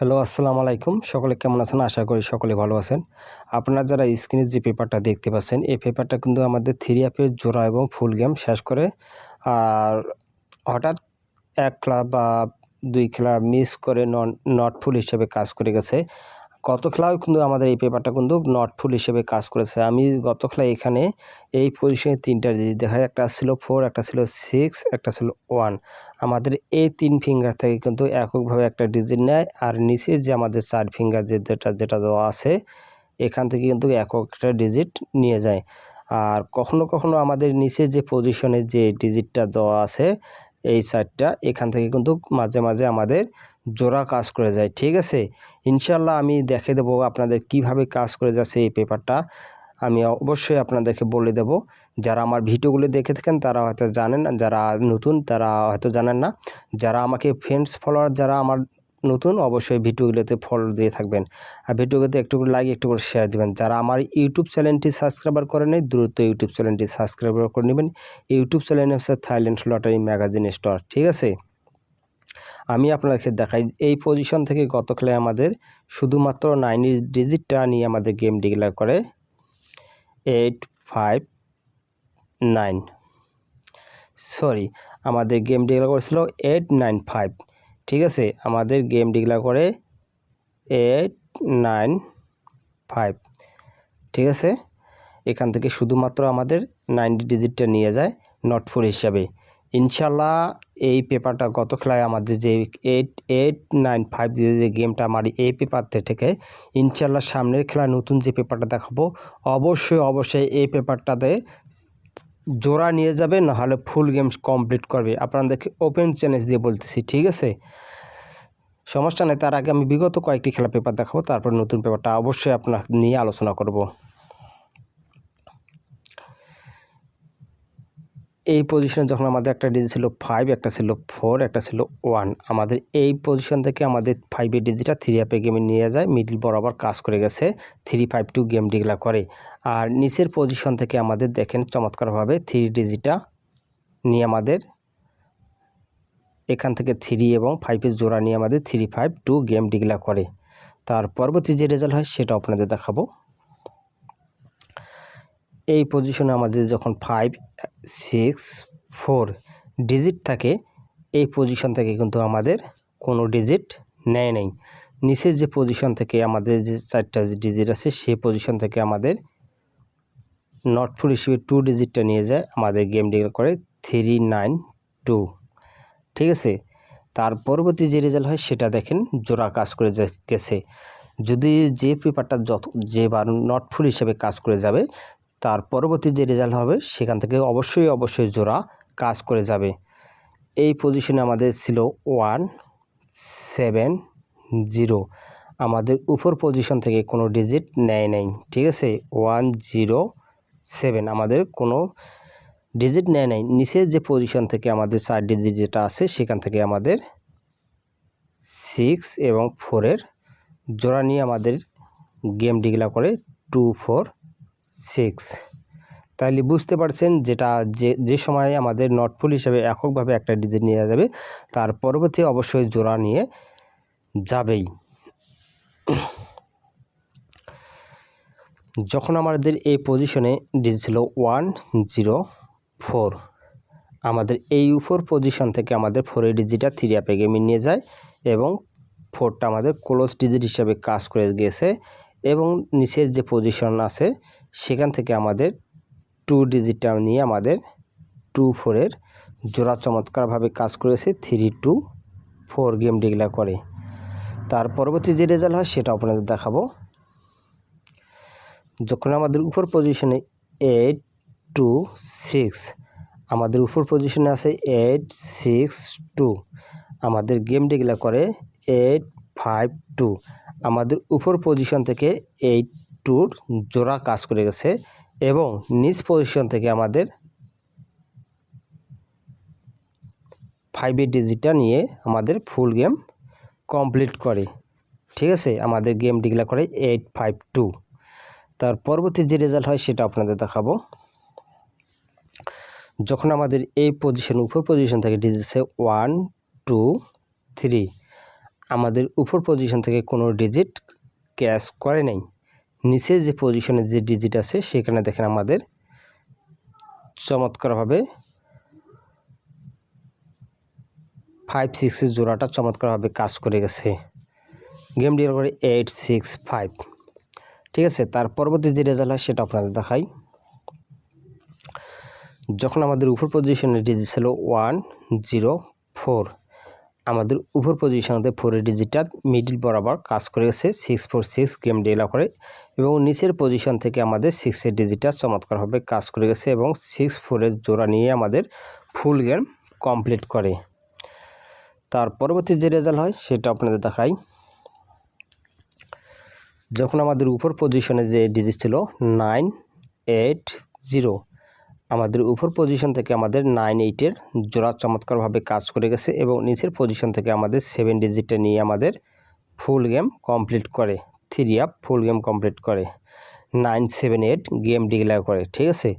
Hello, আসসালামু আলাইকুম। সকলে কেমন আছেন? আশা করি সকলে ভালো আছেন। আপনারা যারা স্ক্রিনে যে পেপারটা দেখতে পাচ্ছেন, এই পেপারটা কিন্তু আমাদের 3 অ্যাপের জোড়া এবং ফুল গেম শেষ করে আর হঠাৎ 1 খেলা বা 2 খেলা মিস করে নট ফুল হিসেবে কাজ করে গেছে। গত খেলাও কিন্তু আমাদের এই পেপারটা কিন্তু নট ফুল হিসেবে কাজ করেছে। আমি গত খেলায় এখানে এই পজিশনে 3টা ডিজিট দেখাই। একটা ছিল 4, একটা ছিল 6, একটা ছিল 1। আমাদের এই 3 ফিঙ্গার থেকে কিন্তু এককভাবে একটা ডিজিট নেয়, আর নিচে যে আমাদের 4 ফিঙ্গার যেটা দেওয়া আছে, এখান থেকে কিন্তু একটা ডিজিট নিয়ে যায়। আর কখনো কখনো আমাদের নিচে যে পজিশনে যে ডিজিটটা দেওয়া আছে, এই 4টা এখান থেকে কিন্তু মাঝে মাঝে আমাদের জোড়া কাজ করে যায়। ঠিক আছে, ইনশাল্লাহ আমি দেখিয়ে দেবো আপনাদের কিভাবে কাজ করে যাচ্ছে এই পেপারটা। আমি অবশ্যই আপনাদেরকে বলে দেব। যারা আমার ভিডিওগুলো দেখে থাকেন তারা হয়তো জানেন, যারা নতুন তারা হয়তো জানেন না। যারা আমাকে ফ্রেন্ডস ফলোয়ার যারা আমার নতুন, অবশ্যই ভিডিওগুলোতে ফলো দিয়ে থাকবেন, আর ভিডিওগুলোতে একটু করে লাইক, একটু করে শেয়ার দিবেন। যারা আমার ইউটিউব চ্যানেলটি সাবস্ক্রাইবার করে নেই, দ্রুত ইউটিউব চ্যানেলটি সাবস্ক্রাইব করে নেবেন। ইউটিউব চ্যানেল হচ্ছে থাইল্যান্ড লটারি ম্যাগাজিন স্টোর। ঠিক আছে, আমি আপনাদেরকে দেখাই এই পজিশন থেকে গত খেলায় আমাদের শুধুমাত্র 9 ডিজিটটা নিয়ে আমাদের গেম ডিক্লেয়ার করে 859, সরি, আমাদের গেম ডিক্লেয়ার করেছিল 895। ঠিক আছে, আমাদের গেম ডিক্লেয়ার করে 895। ঠিক আছে, এখান থেকে শুধুমাত্র আমাদের 90 ডিজিটটা নিয়ে যায় নট ফুল হিসাবে। ইনশাল্লাহ এই পেপারটা গত খেলায় আমাদের যে 895 যে গেমটা আমার এই পেপার থেকে, ইনশাল্লাহ সামনের খেলা নতুন যে পেপারটা দেখাবো, অবশ্যই এই পেপারটাতে জোড়া নিয়ে যাবে, নাহলে ফুল গেম কমপ্লিট করবে। আপনাদেরকে ওপেন চ্যালেঞ্জ দিয়ে বলতেছি। ঠিক আছে, সমস্যা নেই। তার আগে আমি বিগত কয়েকটি খেলা পেপার দেখাবো, তারপর নতুন পেপারটা অবশ্যই আপনার নিয়ে আলোচনা করব। এই পজিশনে যখন আমাদের একটা ডিজিট ছিল 5, একটা ছিল 4, একটা ছিল 1, আমাদের এই পজিশন থেকে আমাদের 5 ডিজিটটা 3 অ্যাপে গেমে নিয়ে যায়, মিডল বরাবর কাজ করে গেছে, 352 গেম ডিক্লেয়ার করে। আর নিচের পজিশন থেকে আমাদের দেখেন চমৎকারভাবে 3 ডিজিটটা নিয়ে আমাদের এখান থেকে 3 এবং 5-এর জোড়া নিয়ে আমাদের 352 গেম ডিক্লেয়ার করে। তার পরবর্তী যে রেজাল্ট হয় সেটা আপনাদের দেখাবো। এই পজিশনে আমাদের যখন 5, 6, 4 ডিজিট থাকে, এই পজিশন থেকে কিন্তু আমাদের কোনো ডিজিট নেয় নাই। নিচের যে পজিশন থেকে আমাদের যে 4টা ডিজিট আছে, সেই পজিশন থেকে আমাদের নট ফুল হিসেবে 2 ডিজিটটা নিয়ে যায়, আমাদের গেম ডিক্লেয়ার করে 392। ঠিক আছে, তার পরবর্তী যে রেজাল্ট হয় সেটা দেখেন, জোড়া কাজ করে গেছে। যদি যে পেপারটা যেবার নট ফুল হিসেবে কাজ করে যাবে, তার পরবর্তী যে রেজাল্ট হবে সেখান থেকে অবশ্যই জোড়া কাজ করে যাবে। এই পজিশনে আমাদের ছিল 170, আমাদের উপর পজিশন থেকে কোনো ডিজিট নেয় নাই। ঠিক আছে, 107 আমাদের কোনো ডিজিট নেয় নাই। নিচের যে পজিশন থেকে আমাদের 4 ডিজিট যেটা আছে, সেখান থেকে আমাদের 6 এবং 4-এর জোড়া নিয়ে আমাদের গেম ডিক্লেয়ার করে 246। তাইলে বুঝতে পারছেন, যেটা যে সময়ে আমাদের নট ফুল হিসেবে এককভাবে একটা ডিজিট নিয়ে যাবে, তার পরবর্তী অবশ্যই জোড়া নিয়ে যাবেই। যখন আমাদের এই পজিশনে ডিজিট ছিল 104, আমাদের এই উপর পজিশন থেকে আমাদের 4-এর ডিজিটটা 3 অ্যাপে গেমে নিয়ে যায়, এবং 4টা আমাদের ক্লোজ ডিজিট হিসাবে কাজ করে গেছে, এবং নিচের যে পজিশন আছে সেখান থেকে আমাদের 2 ডিজিটটা নিয়ে আমাদের 24-এর জোড়া চমৎকারভাবে কাজ করেছে, 324 গেম ডিক্লেয়ার করে। তার পরবর্তী যে রেজাল্ট হয় সেটা আপনাদের দেখাবো। যখন আমাদের উপর পজিশনে 826, আমাদের উপর পজিশনে আছে 862, আমাদের গেম ডিক্লেয়ার করে 852, আমাদের উপর পজিশন থেকে 82-র জোড়া কাজ করে গেছে, এবং নিচ পজিশন থেকে আমাদের 5-এর ডিজিটটা নিয়ে আমাদের ফুল গেম কমপ্লিট করে। ঠিক আছে, আমাদের গেম ডিক্লেয়ার করে 852। তার পরবর্তী যে রেজাল্ট হয় সেটা আপনাদের দেখাবো। যখন আমাদের এই পজিশন উপর পজিশন থেকে ডিজিট আছে 1, 2, 3, আমাদের উপর পজিশন থেকে কোনো ডিজিট ক্যাশ করে নাই। নিচে যে পজিশনে যে ডিজিট আছে সেখানে দেখেন আমাদের চমৎকারভাবে 5-6 জোড়াটা চমৎকারভাবে কাজ করে গেছে। গেম ডিল করে 8-6-5। ঠিক আছে, তার পরবর্তী যে রেজাল্ট হয় সেটা আপনাদের দেখাই। যখন আমাদের উপর পজিশনের ডিজিট ছিল 1-0-4, আমাদের উপর পজিশনতে 4 ডিজিটটা মিডল বরাবর কাজ করে গেছে 6-4-6 গেম ডিলা করে, এবং নিচের পজিশন থেকে আমাদের 6 ডিজিটটা চমৎকারভাবে কাজ করে গেছে এবং 6-4 জোড়া নিয়ে আমাদের ফুল গেম কমপ্লিট করে। তার পরবর্তী যে রেজাল্ট হয় সেটা আপনাদের দেখাই। যখন আমাদের উপর পজিশনে যে ডিজিট ছিল 9-8-0, আমাদের উপর পজিশন থেকে আমাদের 9-8 জোড়া চমৎকারভাবে কাজ করে গেছে এবং নিচের পজিশন থেকে আমাদের 7 ডিজিটটা নিয়ে আমাদের ফুল গেম কমপ্লিট করে, 3 আপ ফুল গেম কমপ্লিট করে, 9-7-8 গেম ডিক্লেয়ার করে। ঠিক আছে,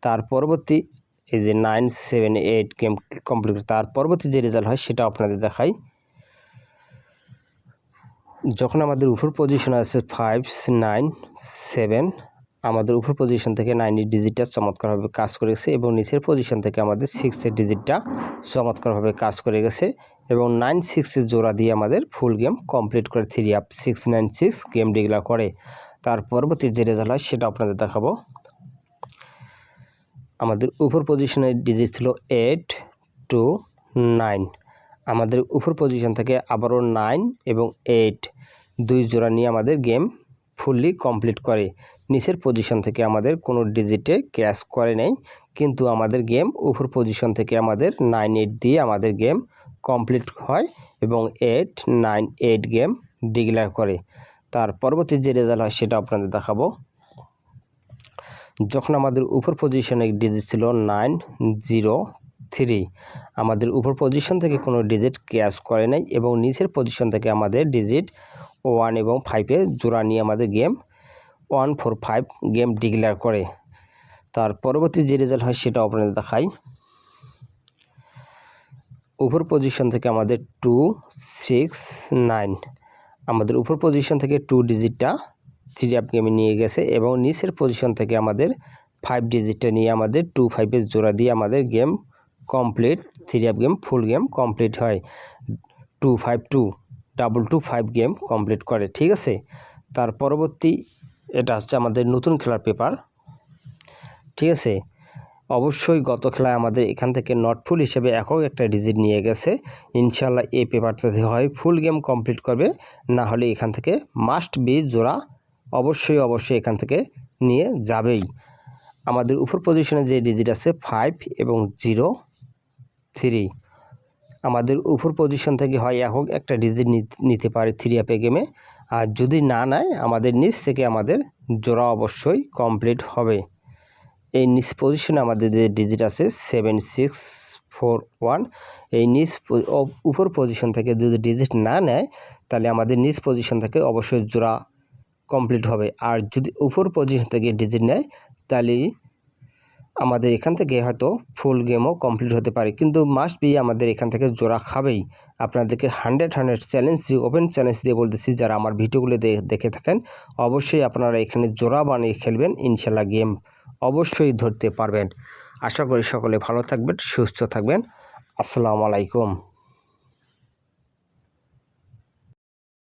তার পরবর্তী এই যে 9-7-8 গেম কমপ্লিট, তার পরবর্তী যে রেজাল্ট হয় সেটা আপনাদের দেখাই। যখন আমাদের উপর পজিশন আছে 5-9-7, আমাদের উপর পজিশন থেকে 9 ডিজিটটা চমৎকারভাবে কাজ করে গেছে এবং নিচের পজিশন থেকে আমাদের 6 ডিজিটটা চমৎকারভাবে কাজ করে গেছে এবং 9-6 জোড়া দিয়ে আমাদের ফুল গেম কমপ্লিট করে 3 আপ 6-9-6 গেম ডিক্লেয়ার করে। তার পরবর্তী যে রেজাল্ট হয় সেটা আপনাদের দেখাবো। আমাদের উপর পজিশনের ডিজিট ছিল 8-2-9, আমাদের উপর পজিশন থেকে আবারও 9 এবং 8 দুই জোড়া নিয়ে আমাদের গেম ফুললি কমপ্লিট করে। নিচের পজিশন থেকে আমাদের কোনো ডিজিটে ক্যাশ করে নেই, কিন্তু আমাদের গেম উপর পজিশন থেকে আমাদের 9-8 দিয়ে আমাদের গেম কমপ্লিট হয় এবং 8-9-8 গেম ডিক্লেয়ার করে। তার পরবর্তী যে রেজাল্ট হয় সেটা আপনাদের দেখাবো। যখন আমাদের উপর পজিশনে ডিজিট ছিল 9-0-3, আমাদের উপর পজিশন থেকে কোনো ডিজিট ক্যাশ করে নাই এবং নিচের পজিশন থেকে আমাদের ডিজিট 1 এবং 5 জোড়া নিয়ে আমাদের গেম 1-4-5 গেম ডিক্লেয়ার করে। তার পরবর্তী যে রেজাল্ট হয় সেটা আপনাদের দেখাই। উপর পজিশন থেকে আমাদের 2-6-9, আমাদের উপর পজিশন থেকে 2 ডিজিটটা 3 আপ গেমে নিয়ে গেছে এবং নিচের পজিশন থেকে আমাদের 5 ডিজিটটা নিয়ে আমাদের 2-5 জোড়া দিয়ে আমাদের গেম কমপ্লিট 3 আপ গেম ফুল গেম কমপ্লিট হয়, 2-5-2 2-2-5 গেম কমপ্লিট করে। ঠিক আছে, তার পরবর্তী এটা হচ্ছে আমাদের নতুন খেলার পেপার। ঠিক আছে, অবশ্যই গত খেলায় আমাদের এখান থেকে নট ফুল হিসেবে একক একটা ডিজিট নিয়ে গেছে। ইনশাল্লাহ এই পেপারটাতে হয় ফুল গেম কমপ্লিট করবে, না হলে এখান থেকে মাস্ট বি জোড়া অবশ্যই এখান থেকে নিয়ে যাবেই। আমাদের উপর পজিশনে যে ডিজিট আছে 5 এবং 0-3, আমাদের উপর পজিশন থেকে হয় একক একটা ডিজিট নিতে পারে 3 আপে গেমে, আর যদি না নেয় আমাদের নিচ থেকে আমাদের জোড়া অবশ্যই কমপ্লিট হবে। এই নিচ পজিশনে আমাদের যে ডিজিট আছে 7-6-4-1, এই উপর পজিশন থেকে যদি ডিজিট না নেয় তাহলে আমাদের নিচ পজিশন থেকে অবশ্যই জোড়া কমপ্লিট হবে, আর যদি উপর পজিশন থেকে ডিজিট নেয় তাহলে আমাদের এখান থেকে হয়তো ফুল গেমও কমপ্লিট হতে পারে, কিন্তু মাস্ট বি আমাদের এখান থেকে জোড়া খাবেই। আপনাদেরকে 100 চ্যালেঞ্জ দিয়ে ওপেন চ্যালেঞ্জ দিয়ে বলতেছি, যারা আমার ভিডিওগুলো দেখে থাকেন অবশ্যই আপনারা এখানে জোড়া বানিয়ে খেলবেন, ইনশাল্লাহ গেম অবশ্যই ধরতে পারবেন। আশা করি সকলে ভালো থাকবেন, সুস্থ থাকবেন। আসসালামু আলাইকুম।